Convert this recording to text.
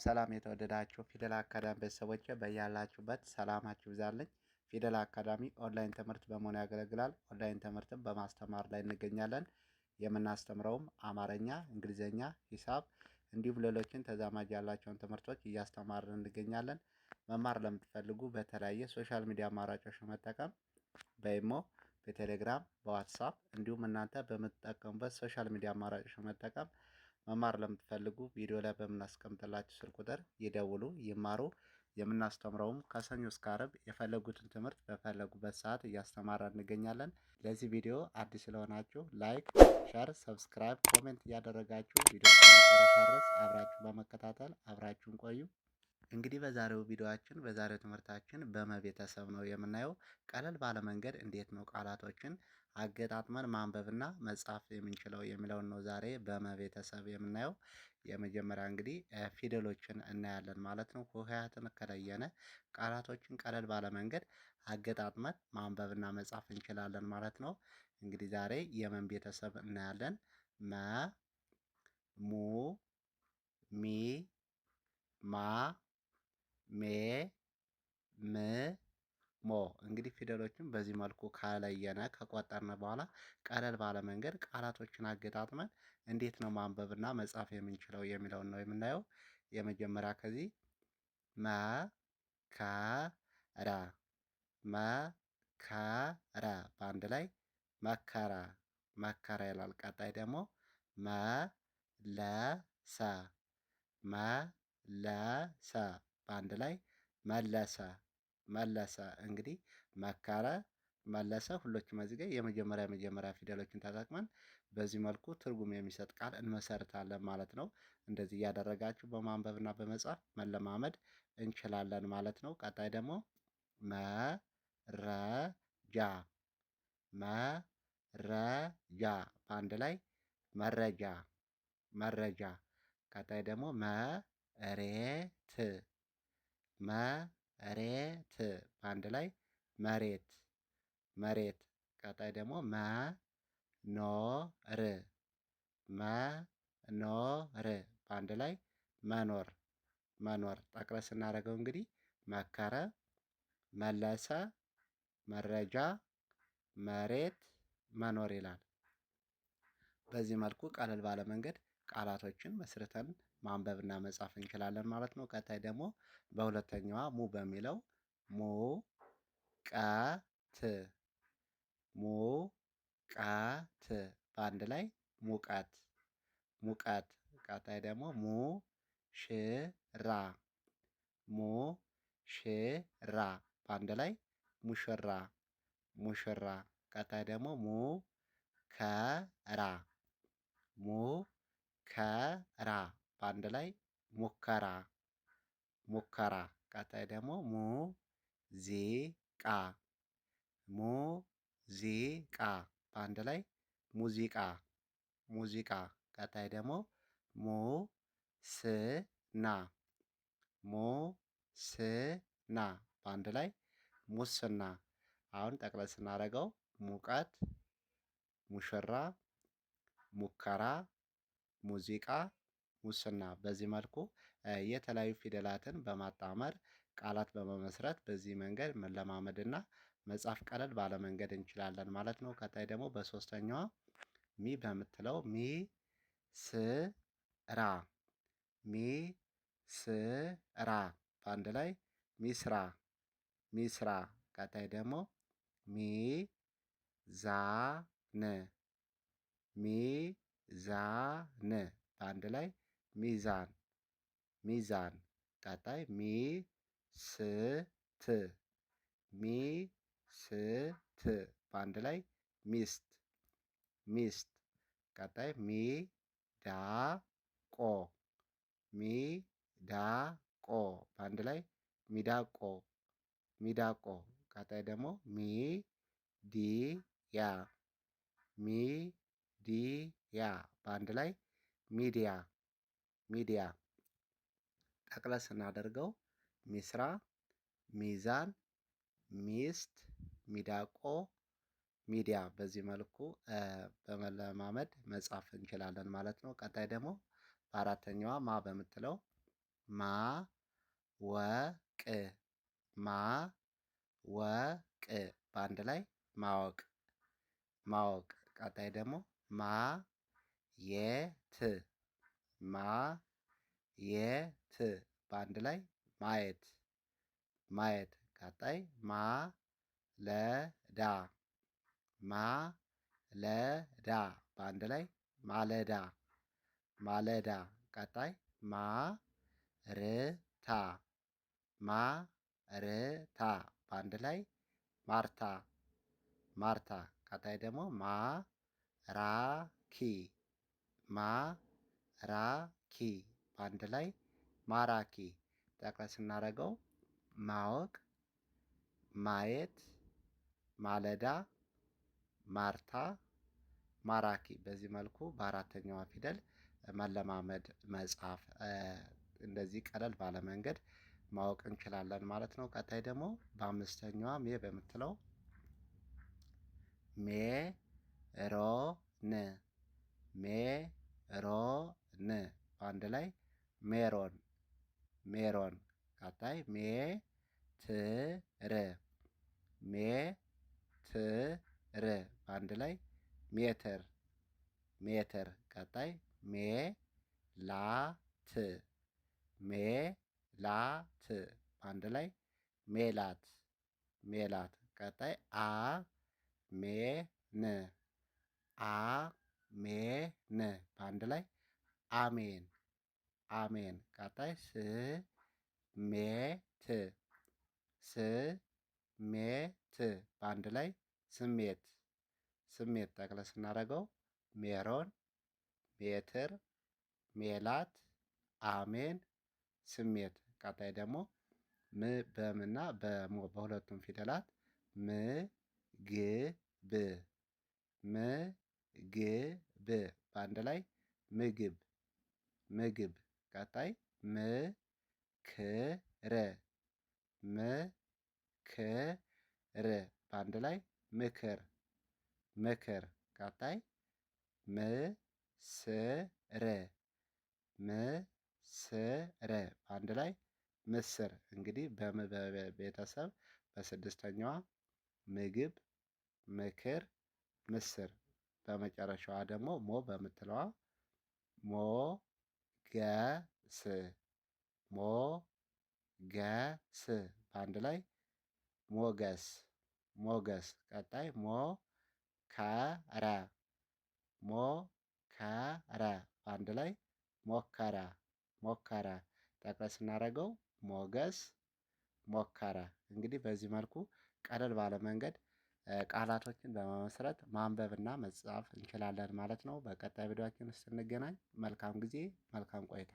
ሰላም የተወደዳችሁ ፊደል አካዳሚ ቤተሰቦቼ በያላችሁበት ሰላማችሁ ይብዛልኝ። ፊደል አካዳሚ ኦንላይን ትምህርት በመሆን ያገለግላል። ኦንላይን ትምህርትን በማስተማር ላይ እንገኛለን። የምናስተምረውም አማርኛ፣ እንግሊዝኛ፣ ሂሳብ እንዲሁም ሌሎችን ተዛማጅ ያላቸውን ትምህርቶች እያስተማርን እንገኛለን። መማር ለምትፈልጉ በተለያየ ሶሻል ሚዲያ አማራጮች መጠቀም በኢሞ፣ በቴሌግራም፣ በዋትሳፕ እንዲሁም እናንተ በምትጠቀሙበት ሶሻል ሚዲያ አማራጮች መጠቀም መማር ለምትፈልጉ ቪዲዮ ላይ በምናስቀምጥላችሁ ስልክ ቁጥር ይደውሉ፣ ይማሩ። የምናስተምረውም ከሰኞ እስከ ዓርብ የፈለጉትን ትምህርት በፈለጉበት ሰዓት እያስተማረን እንገኛለን። ለዚህ ቪዲዮ አዲስ ስለሆናችሁ ላይክ፣ ሸር፣ ሰብስክራይብ፣ ኮሜንት እያደረጋችሁ ቪዲዮ እስከመጨረሻ ድረስ አብራችሁ በመከታተል አብራችሁን ቆዩ። እንግዲህ በዛሬው ትምህርታችን በመቤተሰብ ነው የምናየው። ቀለል ባለ መንገድ እንዴት ነው ቃላቶችን አገጣጥመን ማንበብና መጻፍ የምንችለው የሚለውን ነው ዛሬ በመቤተሰብ የምናየው። የመጀመሪያ እንግዲህ ፊደሎችን እናያለን ማለት ነው። ሆሄያትን ከለየነ ቃላቶችን ቀለል ባለ መንገድ አገጣጥመን ማንበብና መጻፍ እንችላለን ማለት ነው። እንግዲህ ዛሬ የመን ቤተሰብ እናያለን። መ፣ ሙ፣ ሚ፣ ማ፣ ሜ፣ ም፣ ሞ። እንግዲህ ፊደሎችን በዚህ መልኩ ካለየነ ከቆጠርነ በኋላ ቀለል ባለ መንገድ ቃላቶችን አገጣጥመን እንዴት ነው ማንበብና መጻፍ የምንችለው የሚለውን ነው የምናየው። የመጀመሪያ ከዚህ መከረ፣ መከረ በአንድ ላይ መከረ፣ መከረ ይላል። ቀጣይ ደግሞ መለሰ፣ መለሰ በአንድ ላይ መለሰ፣ መለሰ። እንግዲህ መከረ፣ መለሰ ሁሎችም እዚህ ጋር የመጀመሪያ ፊደሎችን ተጠቅመን በዚህ መልኩ ትርጉም የሚሰጥ ቃል እንመሰርታለን ማለት ነው። እንደዚህ እያደረጋችሁ በማንበብና በመጻፍ መለማመድ እንችላለን ማለት ነው። ቀጣይ ደግሞ መረጃ፣ መረጃ በአንድ ላይ መረጃ፣ መረጃ። ቀጣይ ደግሞ መሬት፣ መሬት በአንድ ላይ መሬት፣ መሬት። ቀጣይ ደግሞ መኖር፣ መኖር በአንድ ላይ መኖር፣ መኖር። ጠቅለል ስናደርገው እንግዲህ መከረ፣ መለሰ፣ መረጃ፣ መሬት፣ መኖር ይላል። በዚህ መልኩ ቀለል ባለ መንገድ ቃላቶችን መስርተን ማንበብና መጻፍ እንችላለን ማለት ነው። ቀጣይ ደግሞ በሁለተኛዋ ሙ በሚለው ሙቀት፣ ሙቀት በአንድ ላይ ሙቀት፣ ሙቀት። ቀጣይ ደግሞ ሙሽራ፣ ሙሽራ በአንድ ላይ ሙሽራ፣ ሙሽራ። ቀጣይ ደግሞ ሙከራ፣ ሙከራ በአንድ ላይ ሙከራ፣ ሙከራ። ቀጣይ ደግሞ ሙዚቃ፣ ሙዚቃ በአንድ ላይ ሙዚቃ፣ ሙዚቃ። ቀጣይ ደግሞ ሙስና፣ ሙስና በአንድ ላይ ሙስና። አሁን ጠቅለል ስናደርገው ሙቀት፣ ሙሽራ፣ ሙከራ፣ ሙዚቃ፣ ሙስና። በዚህ መልኩ የተለያዩ ፊደላትን በማጣመር ቃላት በመመስረት በዚህ መንገድ መለማመድና መጻፍ ቀለል ባለ መንገድ እንችላለን ማለት ነው። ቀጣይ ደግሞ በሶስተኛዋ ሚ በምትለው ሚስራ፣ ሚስራ በአንድ ላይ ሚስራ፣ ሚስራ። ቀጣይ ደግሞ ሚዛን፣ ሚዛን በአንድ ላይ ሚዛን፣ ሚዛን። ቀጣይ ሚስት፣ ሚስት በአንድ ላይ ሚስት፣ ሚስት። ቀጣይ ሚዳቆ፣ ሚዳቆ በአንድ ላይ ሚዳቆ፣ ሚዳቆ። ቀጣይ ደግሞ ሚዲያ፣ ሚዲያ በአንድ ላይ ሚዲያ፣ ሚዲያ። ጠቅለል ስናደርገው ሚስራ፣ ሚዛን፣ ሚስት፣ ሚዳቆ፣ ሚዲያ። በዚህ መልኩ በመለማመድ መጻፍ እንችላለን ማለት ነው። ቀጣይ ደግሞ በአራተኛዋ ማ በምትለው ማወቅ ማወቅ በአንድ ላይ ማወቅ ማወቅ። ቀጣይ ደግሞ ማየት ማየት በአንድ ላይ ማየት ማየት። ቀጣይ ማለዳ ማለዳ በአንድ ላይ ማለዳ ማለዳ። ቀጣይ ማርታ ማርታ በአንድ ላይ ማርታ ማርታ። ቀጣይ ደግሞ ማራኪ ማራኪ በአንድ ላይ ማራኪ። ጠቅለል ስናደርገው ማወቅ፣ ማየት፣ ማለዳ፣ ማርታ፣ ማራኪ። በዚህ መልኩ በአራተኛዋ ፊደል መለማመድ መጻፍ እንደዚህ ቀለል ባለ መንገድ ማወቅ እንችላለን ማለት ነው። ቀጣይ ደግሞ በአምስተኛዋ ሜ በምትለው ሜሮን ሜሮን በአንድ ላይ ሜሮን ሜሮን። ቀጣይ ሜትር ሜትር በአንድ ላይ ሜትር ሜትር። ቀጣይ ሜላት ሜላት በአንድ ላይ ሜላት ሜላት። ቀጣይ አሜን አሜን በአንድ ላይ አሜን አሜን። ቀጣይ ስሜት ስሜት በአንድ ላይ ስሜት ስሜት። ጠቅለል ስናደርገው ሜሮን፣ ሜትር፣ ሜላት፣ አሜን፣ ስሜት። ቀጣይ ደግሞ በምና በሞ በሁለቱም ፊደላት ምግብ ምግብ በአንድ ላይ ምግብ ምግብ። ቀጣይ ምክር ምክር በአንድ ላይ ምክር ምክር። ቀጣይ ምስር ምስር በአንድ ላይ ምስር። እንግዲህ ቤተሰብ በስድስተኛዋ ምግብ፣ ምክር፣ ምስር። በመጨረሻዋ ደግሞ ሞ በምትለዋ ሞገስ ሞገስ በአንድ ላይ ሞገስ ሞገስ። ቀጣይ ሞከረ ሞከረ በአንድ ላይ ሞከረ ሞከረ። ጠቅለል ስናደርገው ሞገስ ሞከረ። እንግዲህ በዚህ መልኩ ቀለል ባለ መንገድ ቃላቶችን በመመስረት ማንበብና መጻፍ እንችላለን ማለት ነው። በቀጣይ ቪዲዮአችን ስንገናኝ መልካም ጊዜ መልካም ቆይታ